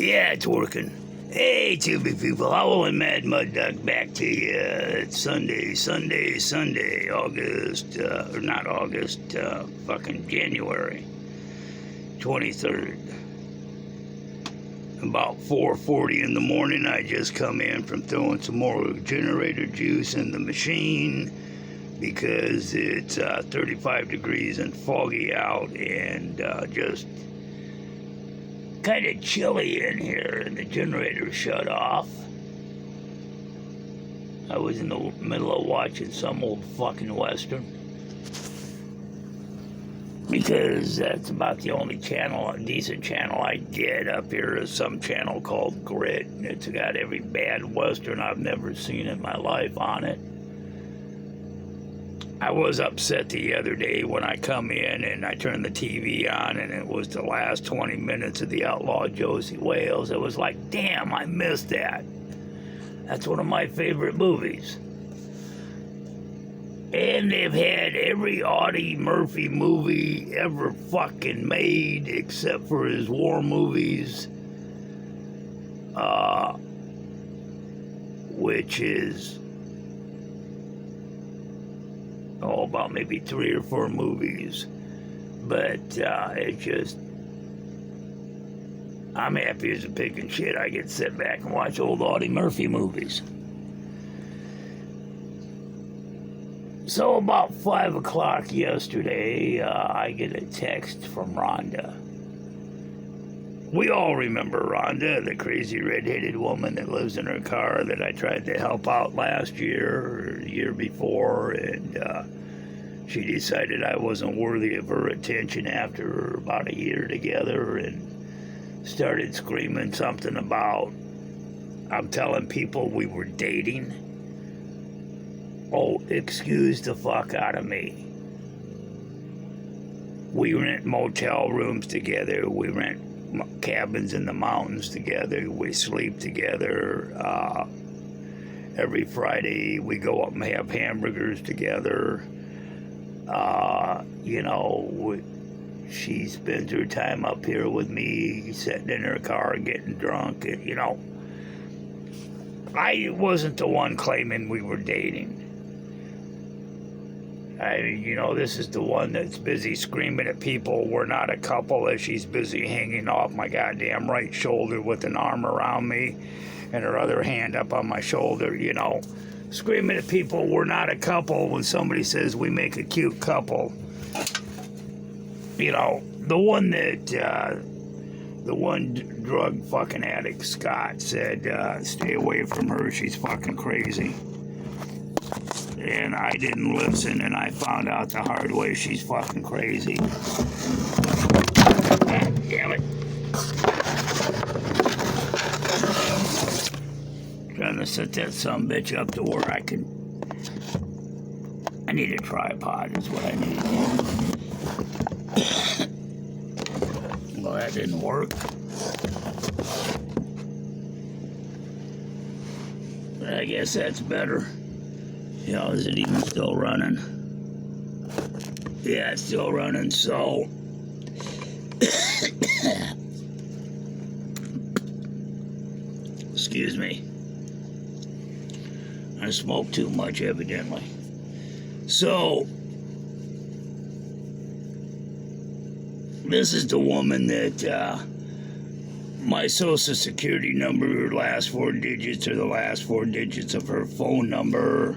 Yeah, it's working. Hey, Tubi people, Owl and Mad Mud Duck back to you. It's Sunday, August, or not August, fucking January 23rd. About 4:40 in the morning, I just come in from throwing some more generator juice in the machine because it's 35 degrees and foggy out and just kind of chilly in here, and the generator shut off. I was in the middle of watching some old fucking Western because that's about the only channel, decent channel I get up here is some channel called Grit, and it's got every bad Western I've never seen in my life on it. I was upset the other day when I come in and I turned the TV on and it was the last 20 minutes of The Outlaw Josie Wales. It was like, damn, I missed that. That's one of my favorite movies. And they've had every Audie Murphy movie ever fucking made except for his war movies. Which is about maybe 3 or 4 movies, but it just, I'm happy as a pig and shit. I get to sit back and watch old Audie Murphy movies. So about 5 o'clock yesterday, I get a text from Rhonda. We all remember Rhonda, the crazy red-headed woman that lives in her car that I tried to help out last year or the year before, and she decided I wasn't worthy of her attention after about a year together and started screaming something about, I'm telling people we were dating. Oh, excuse the fuck out of me. We rent motel rooms together. We rent cabins in the mountains together. We sleep together. Every Friday we go up and have hamburgers together. She spends her time up here with me, sitting in her car getting drunk. I wasn't the one claiming we were dating. This is the one that's busy screaming at people we're not a couple as she's busy hanging off my goddamn right shoulder with an arm around me and her other hand up on my shoulder, screaming at people we're not a couple when somebody says we make a cute couple. The one that, the one drug fucking addict, Scott, said, stay away from her, she's fucking crazy. And I didn't listen, and I found out the hard way she's fucking crazy. God damn it. Trying to set that sumbitch up to where I need a tripod is what I need. Well, that didn't work. But I guess that's better. Is it even still running? Yeah, it's still running, so... Excuse me. I smoke too much, evidently. So... This is the woman that, my social security number, her last 4 digits are the last 4 digits of her phone number.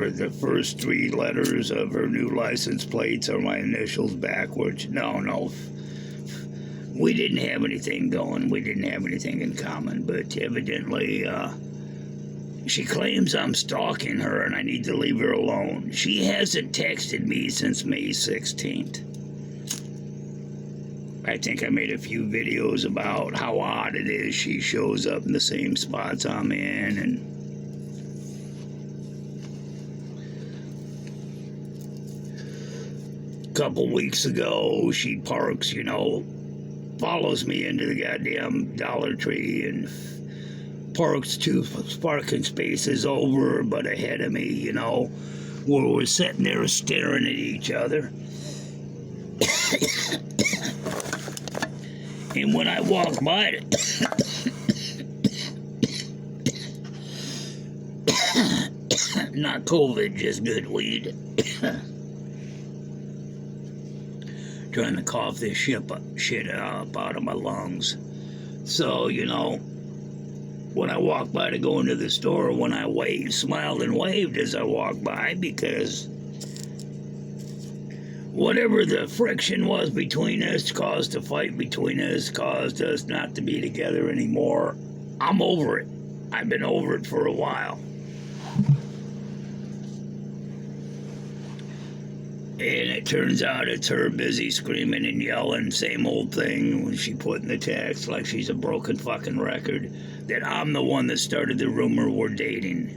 The first 3 letters of her new license plates are my initials backwards. No. We didn't have anything going. We didn't have anything in common, but evidently, she claims I'm stalking her and I need to leave her alone. She hasn't texted me since May 16th. I think I made a few videos about how odd it is she shows up in the same spots I'm in, and a couple weeks ago she parks, follows me into the goddamn Dollar Tree and parks 2 parking spaces over but ahead of me, where we're sitting there staring at each other. And when I walk by it, not COVID, just good weed. Trying to cough this shit up out of my lungs. So, you know, when I walked by to go into the store, when I smiled and waved as I walked by, because whatever the friction was between us caused a fight between us, caused us not to be together anymore. I'm over it. I've been over it for a while. And it turns out it's her busy screaming and yelling, same old thing when she put in the text like she's a broken fucking record, that I'm the one that started the rumor we're dating.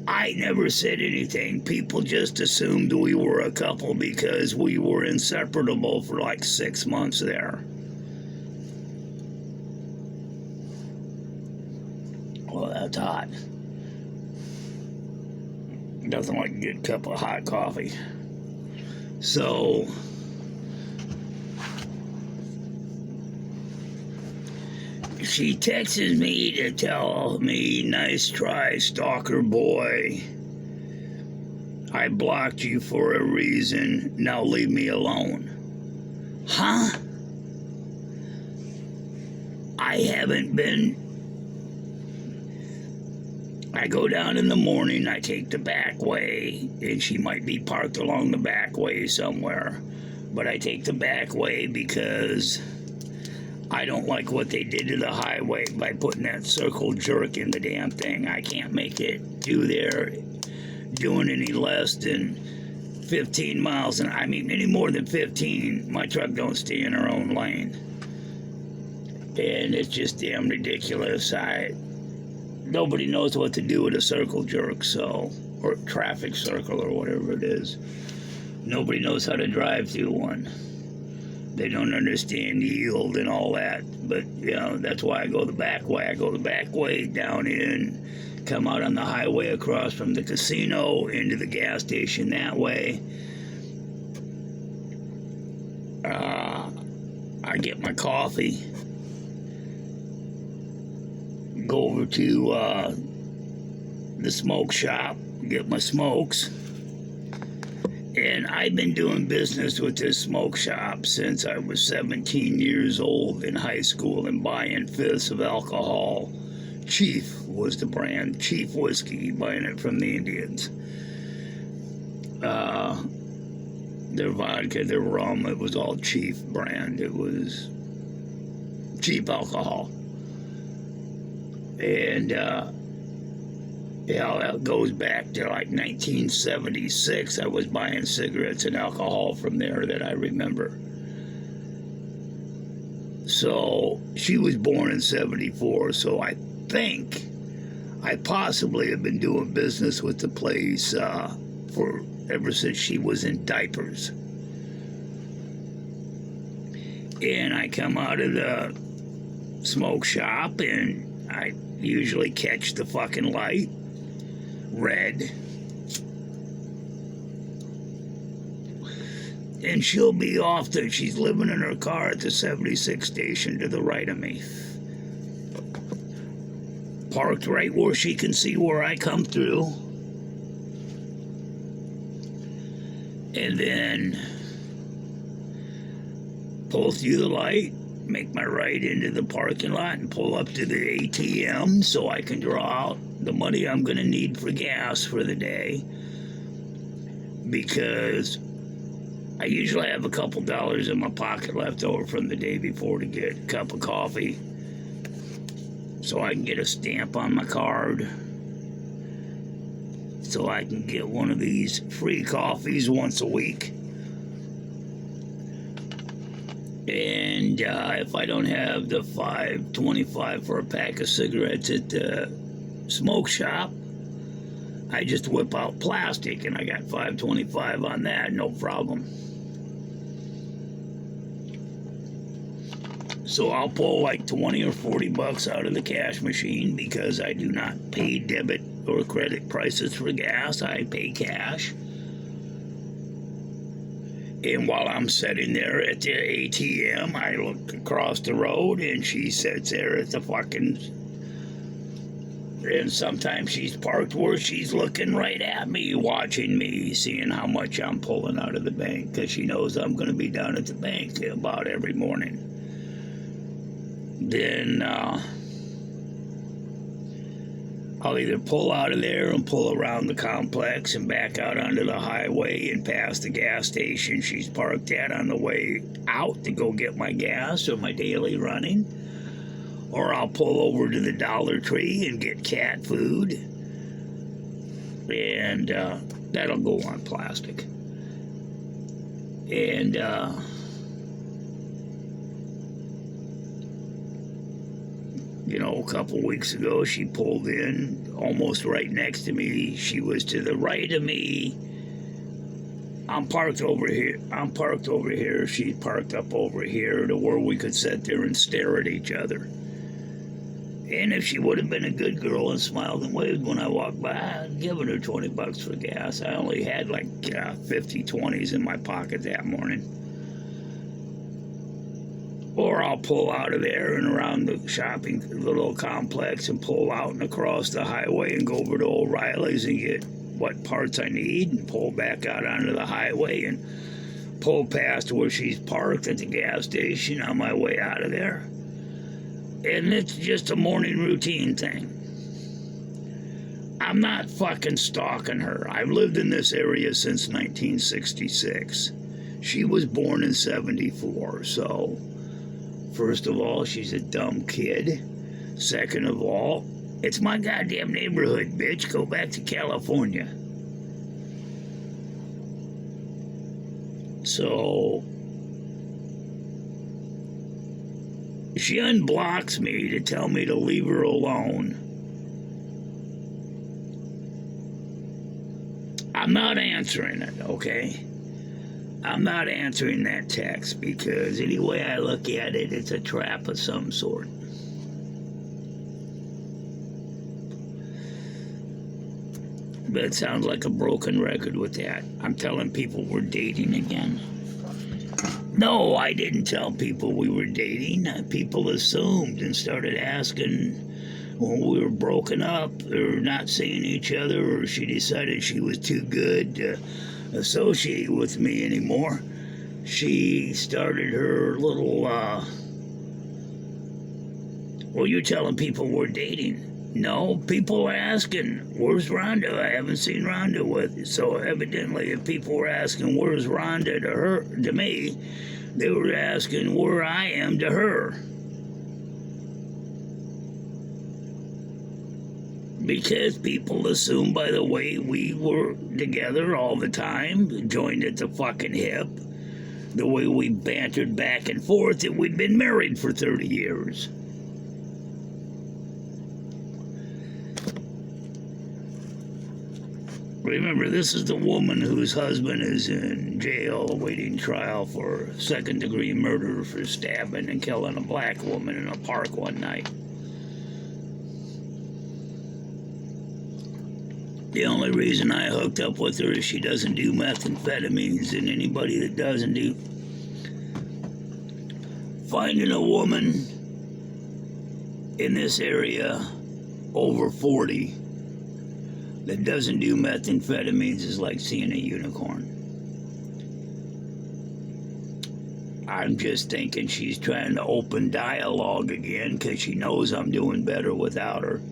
I never said anything. People just assumed we were a couple because we were inseparable for like 6 months there. Well, that's hot. Nothing like a good cup of hot coffee. So, she texts me to tell me, nice try, stalker boy. I blocked you for a reason. Now leave me alone. Huh? I haven't been. I go down in the morning, I take the back way, and she might be parked along the back way somewhere. But I take the back way because I don't like what they did to the highway by putting that circle jerk in the damn thing. I can't make it through there doing any less than 15 miles, and I mean any more than 15, my truck don't stay in her own lane. And it's just damn ridiculous. Nobody knows what to do with a circle jerk, or traffic circle, or whatever it is. Nobody knows how to drive through one. They don't understand yield and all that. But, you know, that's why I go the back way. I go the back way down in, come out on the highway across from the casino into the gas station that way. I get my coffee. Go over to the smoke shop, get my smokes. And I've been doing business with this smoke shop since I was 17 years old in high school and buying fifths of alcohol. Chief was the brand, Chief Whiskey, buying it from the Indians. Their vodka, their rum, it was all Chief brand. It was cheap alcohol. And, that goes back to like 1976. I was buying cigarettes and alcohol from there that I remember. So, she was born in 74, so I think I possibly have been doing business with the place ever since she was in diapers. And I come out of the smoke shop and I usually catch the fucking light, red, and she'll be off there. She's living in her car at the 76 station to the right of me, parked right where she can see where I come through, and then pull through the light, make my right into the parking lot and pull up to the ATM so I can draw out the money I'm going to need for gas for the day, because I usually have a couple dollars in my pocket left over from the day before to get a cup of coffee so I can get a stamp on my card so I can get one of these free coffees once a week. And if I don't have the $5.25 for a pack of cigarettes at the smoke shop, I just whip out plastic, and I got $5.25 on that, no problem. So I'll pull like 20 or 40 bucks out of the cash machine because I do not pay debit or credit prices for gas. I pay cash. And while I'm sitting there at the ATM, I look across the road and she sits there at the fucking... And sometimes she's parked where she's looking right at me, watching me, seeing how much I'm pulling out of the bank, because she knows I'm going to be down at the bank about every morning. Then I'll either pull out of there and pull around the complex and back out onto the highway and past the gas station she's parked at on the way out to go get my gas or my daily running. Or I'll pull over to the Dollar Tree and get cat food. And that'll go on plastic. And you know, a couple weeks ago, she pulled in almost right next to me. She was to the right of me. I'm parked over here. She parked up over here to where we could sit there and stare at each other. And if she would have been a good girl and smiled and waved when I walked by, I'd given her $20 for gas. I only had like 50 20s in my pocket that morning. Or I'll pull out of there and around the little complex and pull out and across the highway and go over to O'Reilly's and get what parts I need and pull back out onto the highway and pull past where she's parked at the gas station on my way out of there. And it's just a morning routine thing. I'm not fucking stalking her. I've lived in this area since 1966. She was born in 74, so first of all, she's a dumb kid. Second of all, it's my goddamn neighborhood, bitch. Go back to California. So she unblocks me to tell me to leave her alone. I'm not answering it, okay? I'm not answering that text because any way I look at it, it's a trap of some sort. But it sounds like a broken record with that. I'm telling people we're dating again. No, I didn't tell people we were dating. People assumed and started asking when we were broken up or not seeing each other, or she decided she was too good to associate with me anymore. She started her little, well, you're telling people we're dating. No, people are asking, where's Rhonda? I haven't seen Rhonda with. So evidently, if people were asking, where's Rhonda to me, they were asking where I am to her. Because people assume by the way we were together all the time, joined at the fucking hip, the way we bantered back and forth, that we'd been married for 30 years. Remember, this is the woman whose husband is in jail awaiting trial for second-degree murder for stabbing and killing a black woman in a park one night. The only reason I hooked up with her is she doesn't do methamphetamines, and anybody that doesn't do... Finding a woman in this area over 40 that doesn't do methamphetamines is like seeing a unicorn. I'm just thinking she's trying to open dialogue again because she knows I'm doing better without her.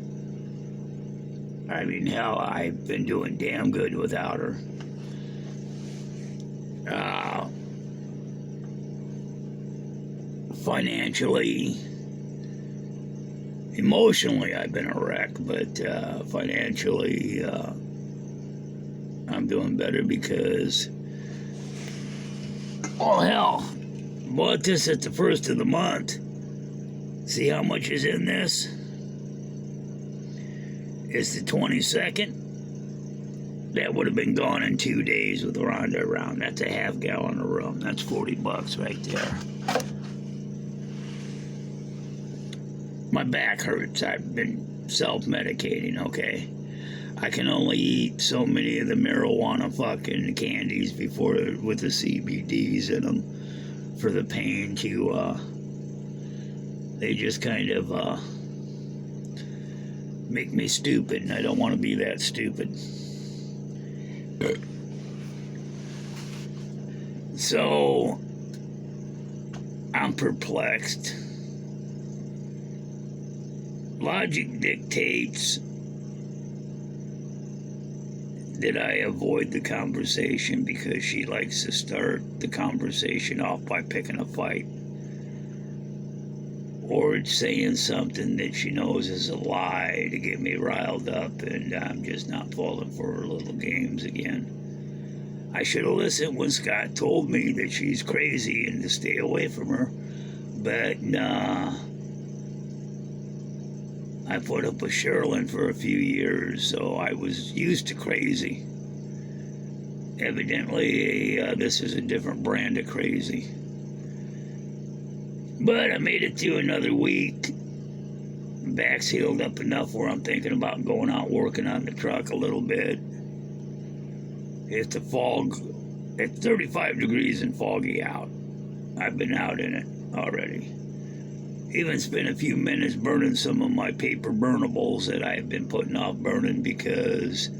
I mean, hell, I've been doing damn good without her. Financially, emotionally, I've been a wreck, but financially, I'm doing better because, oh hell, bought this at the first of the month. See how much is in this? It's the 22nd. That would have been gone in 2 days with Rhonda around. That's a half gallon of rum. That's $40 right there. My back hurts. I've been self-medicating, okay? I can only eat so many of the marijuana fucking candies before with the CBDs in them for the pain to they just kind of make me stupid, and I don't want to be that stupid. So I'm perplexed. Logic dictates that I avoid the conversation because she likes to start the conversation off by picking a fight. Or saying something that she knows is a lie to get me riled up, and I'm just not falling for her little games again. I should have listened when Scott told me that she's crazy and to stay away from her, but nah. I put up with Sherilyn for a few years, so I was used to crazy. Evidently, this is a different brand of crazy. But I made it through another week. Back's healed up enough where I'm thinking about going out working on the truck a little bit. It's it's 35 degrees and foggy out. I've been out in it already. Even spent a few minutes burning some of my paper burnables that I have been putting off burning because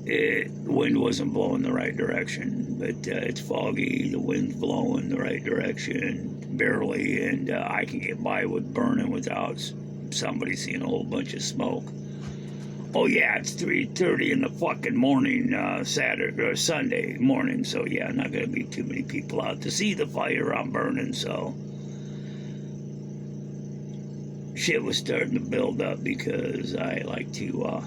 the wind wasn't blowing the right direction. But it's foggy, the wind's blowing the right direction, barely, and I can get by with burning without somebody seeing a whole bunch of smoke. Oh yeah, it's 3:30 in the fucking morning, Saturday or Sunday morning, so yeah, not gonna be too many people out to see the fire I'm burning, so shit was starting to build up because I like to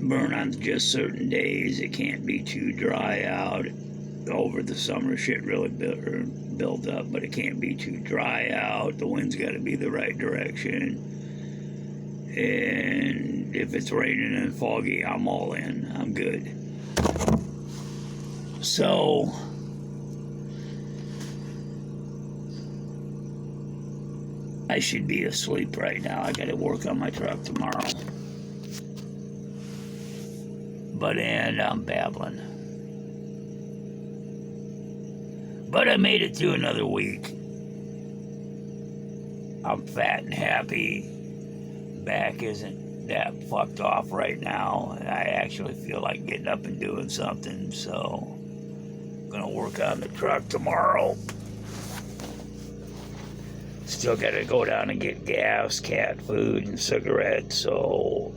burn on just certain days. It can't be too dry out. Over the summer, shit really build up, but it can't be too dry out. The wind's got to be the right direction. And if it's raining and foggy, I'm all in. I'm good. So I should be asleep right now. I got to work on my truck tomorrow. And I'm babbling. But I made it through another week. I'm fat and happy. Back isn't that fucked off right now. I actually feel like getting up and doing something, so I'm gonna work on the truck tomorrow. Still gotta go down and get gas, cat food, and cigarettes, so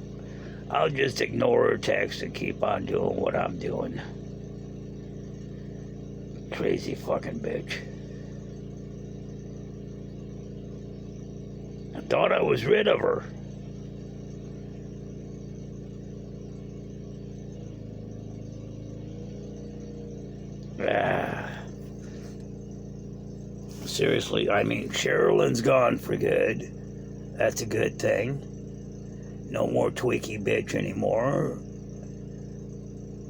I'll just ignore her text and keep on doing what I'm doing. Crazy fucking bitch. I thought I was rid of her. Seriously, I mean, Sherilyn's gone for good. That's a good thing. No more tweaky bitch anymore.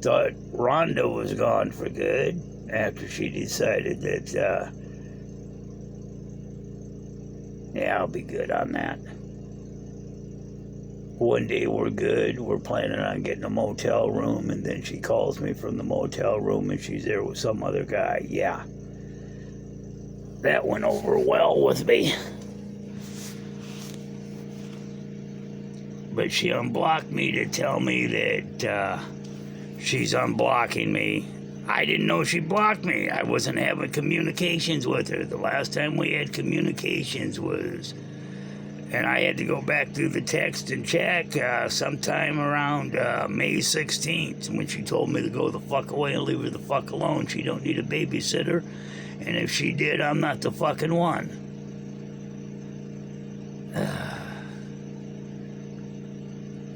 Thought Rhonda was gone for good after she decided that, yeah, I'll be good on that. One day we're good. We're planning on getting a motel room, and then she calls me from the motel room and she's there with some other guy. Yeah. That went over well with me. But she unblocked me to tell me that she's unblocking me. I didn't know she blocked me. I wasn't having communications with her. The last time we had communications was, and I had to go back through the text and check sometime around May 16th when she told me to go the fuck away and leave her the fuck alone. She don't need a babysitter. And if she did, I'm not the fucking one.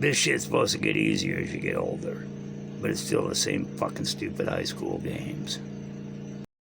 This shit's supposed to get easier as you get older. But it's still the same fucking stupid high school games.